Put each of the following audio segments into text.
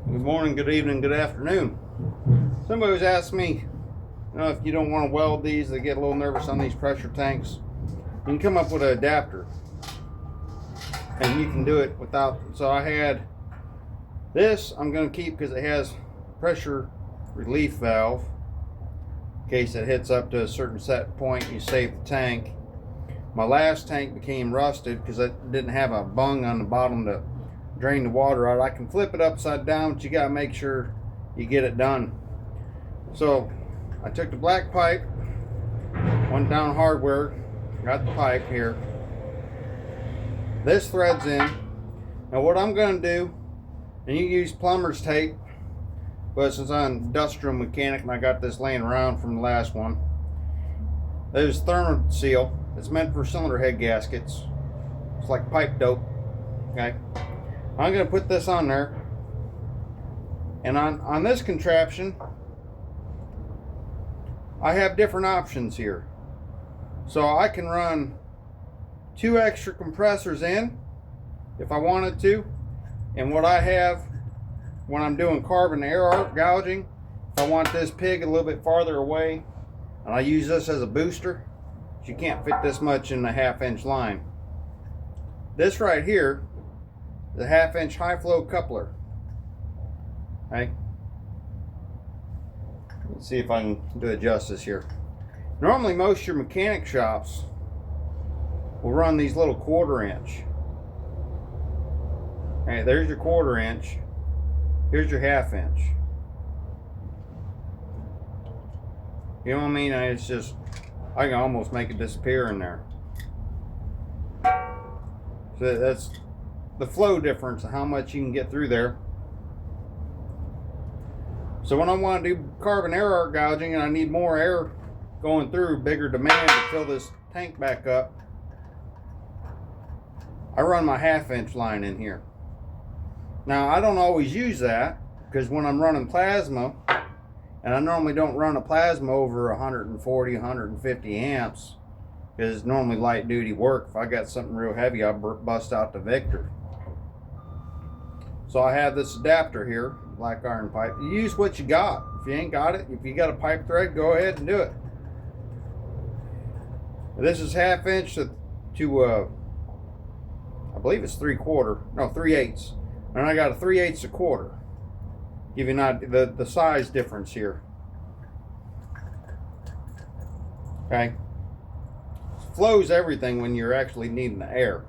Good morning, good evening, good afternoon. Somebody was asking me, if you don't want to weld these, they get a little nervous on these pressure tanks. You can come up with an adapter, and you can do it without. So I had this. I'm going to keep because it has pressure relief valve in case it hits up to a certain set point. You save the tank. My last tank became rusted because it didn't have a bung on the bottom to drain the water out. I can flip it upside down, but you got to make sure you get it done. So I took the black pipe, went down hardware, got the pipe here. This threads in. Now what I'm going to do, and you use plumber's tape, but since I'm an industrial mechanic and I got this laying around from the last one, there's thermal seal. It's meant for cylinder head gaskets. It's like pipe dope. Okay, I'm going to put this on there, and on this contraption I have different options here. So I can run 2 extra compressors in if I wanted to, and what I have when I'm doing carbon air arc gouging, if I want this pig a little bit farther away, and I use this as a booster, you can't fit this much in a 1/2 inch line. This right here is a 1/2 inch high flow coupler. Okay, let's see if I can do it justice here. Normally most of your mechanic shops will run these little 1/4 inch. Okay, there's your 1/4 inch. Here's your 1/2 inch. You know what I mean? It's just, I can almost make it disappear in there. So that's the flow difference of how much you can get through there. So when I want to do carbon air arc gouging and I need more air going through, bigger demand to fill this tank back up, I run my 1/2 inch line in here. Now I don't always use that because when I'm running plasma, and I normally don't run a plasma over 140, 150 amps because it's normally light duty work. If I got something real heavy, I bust out the Victor. So I have this adapter here, black iron pipe. You use what you got. If you ain't got it, if you got a pipe thread, go ahead and do it. This is 1/2 inch to I believe it's 3/8. And I got a 3/8 1/4. Give you not the size difference here. Okay, flows everything when you're actually needing the air.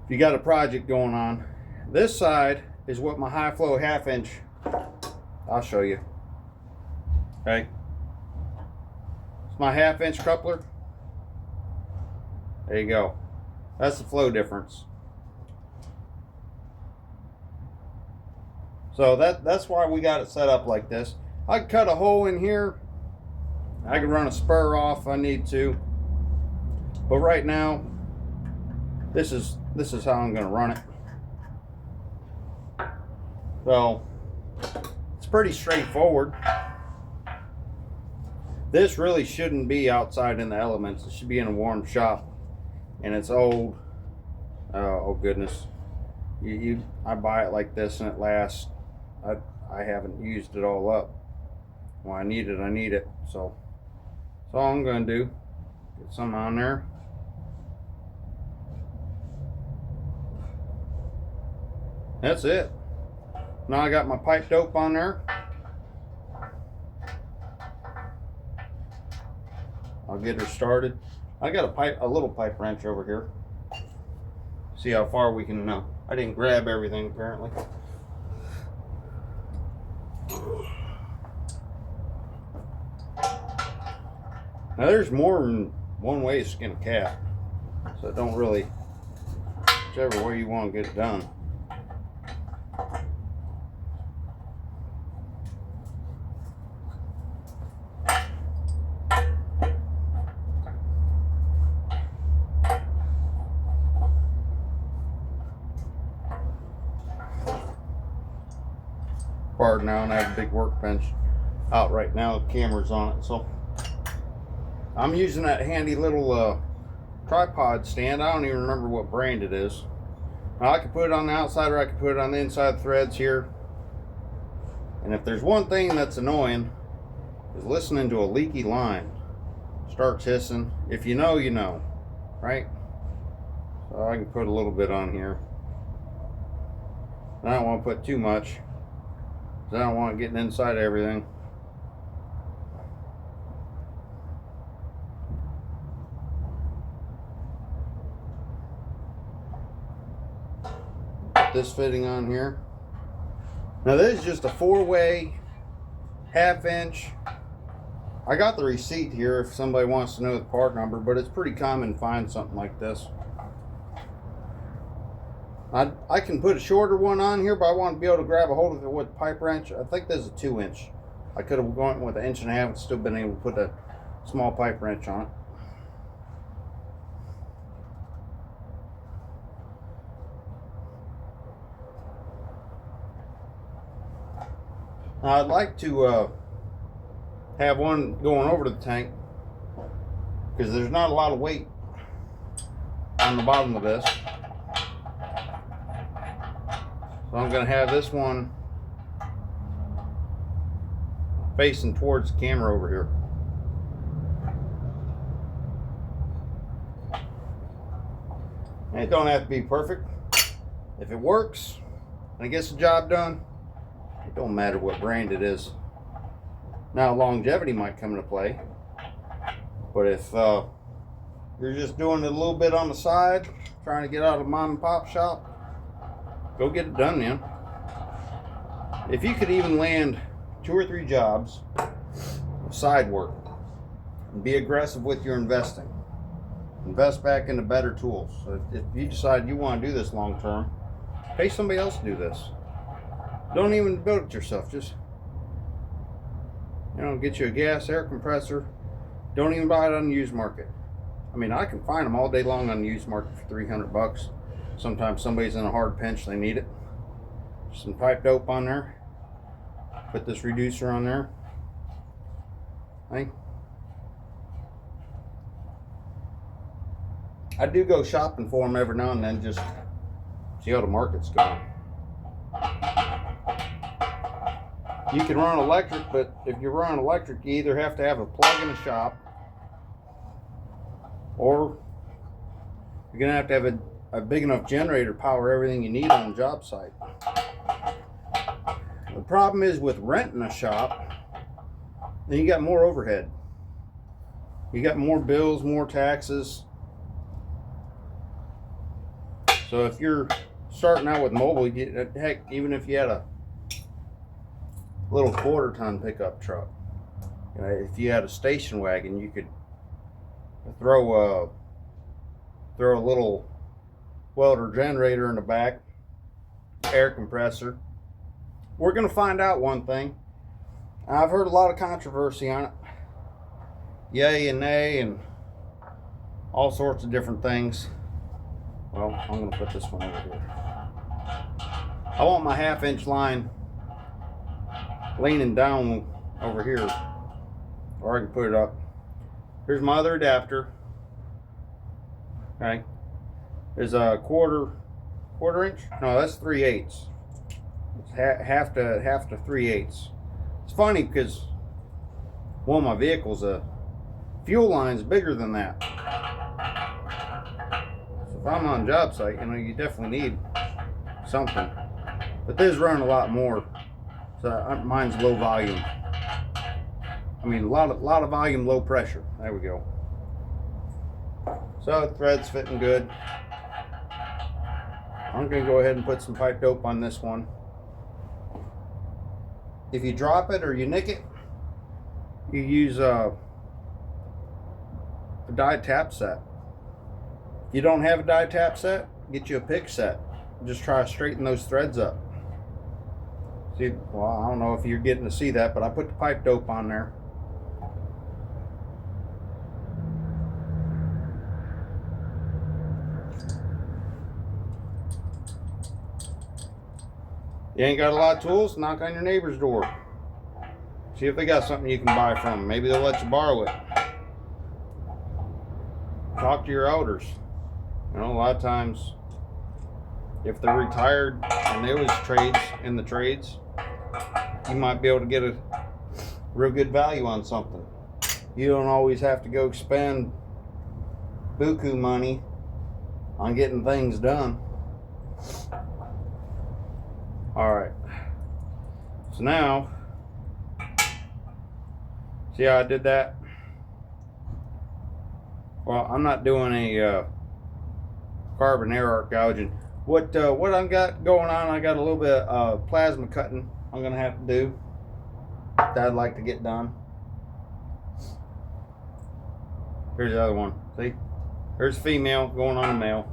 If you got a project going on, this side is what my high flow 1/2 inch. I'll show you. Okay, it's my 1/2 inch coupler. There you go. That's the flow difference. So that's why we got it set up like this. I could cut a hole in here. I could run a spur off if I need to. But right now, this is how I'm going to run it. So it's pretty straightforward. This really shouldn't be outside in the elements. It should be in a warm shop. And it's old. Oh goodness. I buy it like this and it lasts. I haven't used it all up. When I need it. So that's all I'm going to do. Get some on there. That's it. Now I got my pipe dope on there. I'll get her started. I got a little pipe wrench over here. See how far we can. I didn't grab everything apparently. Now there's more than one way to skin a cat, so don't really, whichever way you want to get it done. Pardon, now, and I have a big workbench out right now. The camera's on it, so I'm using that handy little tripod stand. I don't even remember what brand it is. Now, I could put it on the outside or I could put it on the inside threads here. And if there's one thing that's annoying, is listening to a leaky line. Starts hissing. If you know, you know, right? So I can put a little bit on here. I don't want to put too much, because I don't want it getting inside everything. Put this fitting on here. Now this is just a 4-way, 1/2 inch. I got the receipt here if somebody wants to know the part number, but it's pretty common to find something like this. I can put a shorter one on here, but I want to be able to grab a hold of it with a pipe wrench. I think this is a 2 inch. I could have gone with an 1.5 inch and still been able to put a small pipe wrench on it. Now I'd like to have one going over to the tank, because there's not a lot of weight on the bottom of this. So I'm going to have this one facing towards the camera over here. And it don't have to be perfect. If it works and it gets the job done, it don't matter what brand it is. Now longevity might come into play, but if you're just doing it a little bit on the side, trying to get out of a mom and pop shop, go get it done, man. If you could even land 2 or 3 jobs of side work and be aggressive with your investing, invest back into better tools. So if you decide you want to do this long term, pay somebody else to do this. Don't even build it yourself. Just, get you a gas air compressor. Don't even buy it on the used market. I mean, I can find them all day long on the used market for $300. Sometimes somebody's in a hard pinch, they need it. Some pipe dope on there. Put this reducer on there. Hey. I do go shopping for them every now and then, just see how the market's going. You can run electric, but if you run electric, you either have to have a plug in the shop, or you're going to have a big enough generator to power everything you need on the job site. The problem is with renting a shop, then you got more overhead. You got more bills, more taxes. So if you're starting out with mobile, heck, even if you had a little 1/4 ton pickup truck, if you had a station wagon, you could throw a little welder generator in the back, air compressor. We're going to find out one thing. I've heard a lot of controversy on it, yay and nay and all sorts of different things. Well, I'm going to put this one over here. I want my 1/2 inch line leaning down over here, or I can put it up. Here's my other adapter. Okay, there's a quarter inch. No, that's 3/8. It's half to 3/8. It's funny because one of my vehicles, fuel line's bigger than that. So if I'm on a job site, you definitely need something. But this is running a lot more. So mine's low volume. I mean, a lot of volume, low pressure. There we go. So the thread's fitting good. I'm going to go ahead and put some pipe dope on this one. If you drop it or you nick it, you use a die tap set. If you don't have a die tap set, get you a pick set. Just try to straighten those threads up. See, well, I don't know if you're getting to see that, but I put the pipe dope on there. You ain't got a lot of tools? Knock on your neighbor's door. See if they got something you can buy from them. Maybe they'll let you borrow it. Talk to your elders. A lot of times if they're retired and there was trades in the trades, you might be able to get a real good value on something. You don't always have to go spend buku money on getting things done. Alright, so now, see how I did that? Well, I'm not doing a carbon air arc gouging. What I've got going on, I got a little bit of plasma cutting I'm gonna have to do that I'd like to get done. Here's the other one. See? There's female going on a male.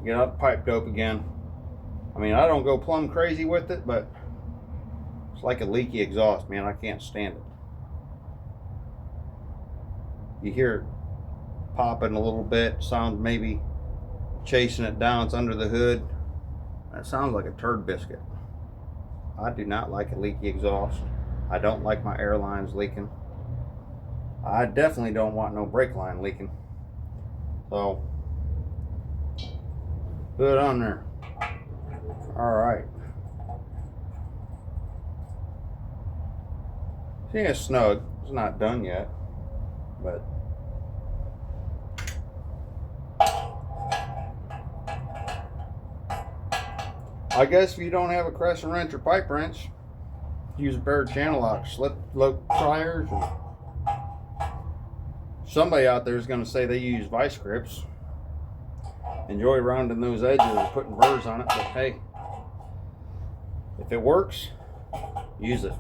Get out the pipe dope again. I mean, I don't go plumb crazy with it, but it's like a leaky exhaust, man. I can't stand it. You hear it popping a little bit, sounds maybe chasing it down. It's under the hood. That sounds like a turd biscuit. I do not like a leaky exhaust. I don't like my air lines leaking. I definitely don't want no brake line leaking. So, put it on there. Alright. See, it's snug. It's not done yet. But I guess if you don't have a crescent wrench or pipe wrench, use a pair of channel locks, slip lock pliers. Somebody out there is going to say they use vice grips. Enjoy rounding those edges and putting burrs on it, but hey, if it works, use it.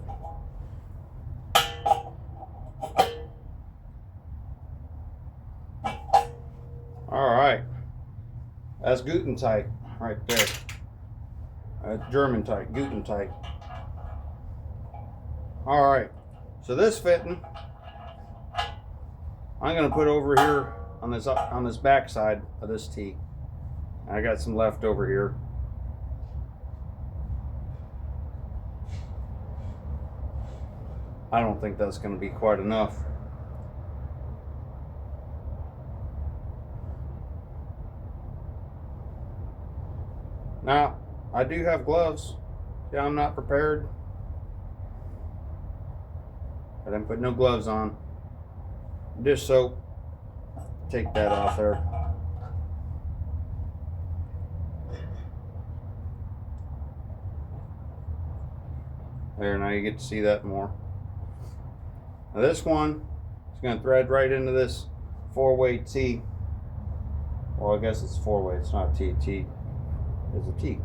Alright, that's Guten tight right there. That's German tight, Guten tight. Alright, so this fitting I'm going to put over here on this back side of this T. I got some left over here. I don't think that's going to be quite enough. Now, I do have gloves. Yeah, I'm not prepared. I didn't put no gloves on. Dish soap. Take that off there. There, now you get to see that more. Now this one is going to thread right into this 4-way T. Well, I guess it's 4-way. It's not T. T is a T.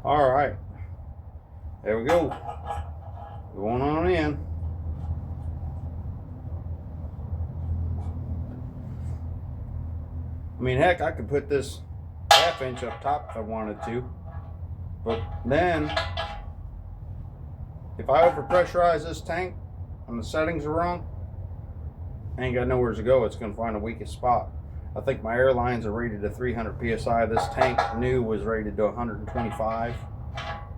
All right. There we go. Going on in. I mean, heck, I could put this 1/2 inch up top if I wanted to. But then, if I overpressurize this tank and the settings are wrong, I ain't got nowhere to go. It's going to find the weakest spot. I think my air lines are rated to 300 psi. This tank new was rated to 125.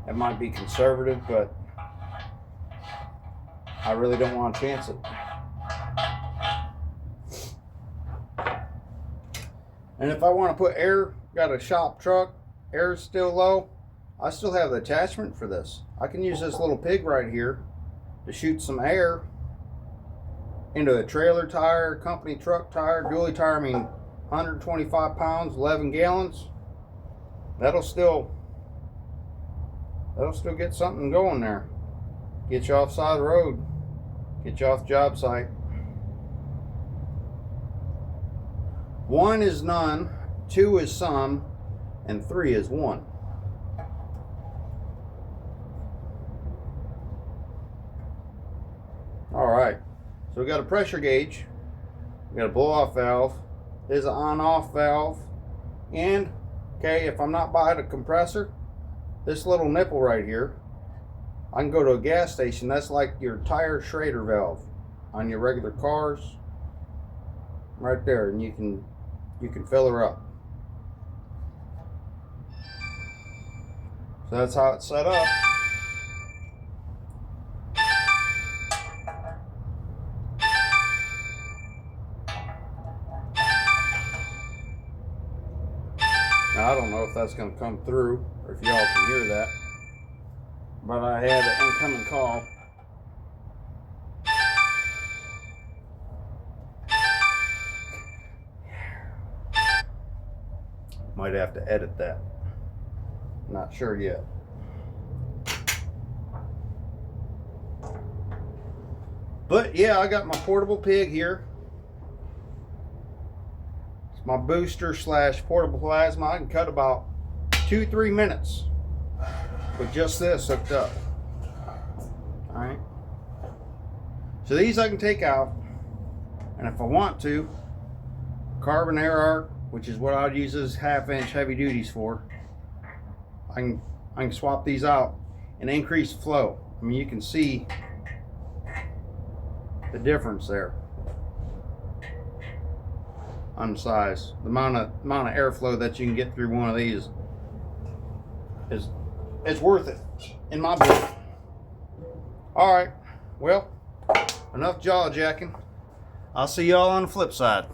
It might be conservative, but I really don't want to chance it. And if I want to put air, got a shop truck, air is still low, I still have the attachment for this. I can use this little pig right here to shoot some air into a trailer tire, company truck tire, dually tire. I mean, 125 pounds, 11 gallons. That'll still get something going there. Get you off side of the road. Get you off job site. 1 is none, 2 is some, and 3 is 1. All right, so we got a pressure gauge. We got a blow-off valve. There's an on-off valve. And, okay, if I'm not by the compressor, this little nipple right here, I can go to a gas station. That's like your tire Schrader valve on your regular cars. Right there, and you can fill her up. So that's how it's set up. Now, I don't know if that's going to come through or if y'all can hear that, but I had an incoming call. Might have to edit that. Not sure yet. But yeah, I got my portable pig here. It's my booster / portable plasma. I can cut about 2-3 minutes with just this hooked up. Alright. So these I can take out, and if I want to, carbon air arc, which is what I'd use as 1/2-inch heavy duties for, I can swap these out and increase flow. I mean, you can see the difference there on the size. The amount of airflow that you can get through one of these is it's worth it in my book. All right, well, enough jaw jacking. I'll see y'all on the flip side.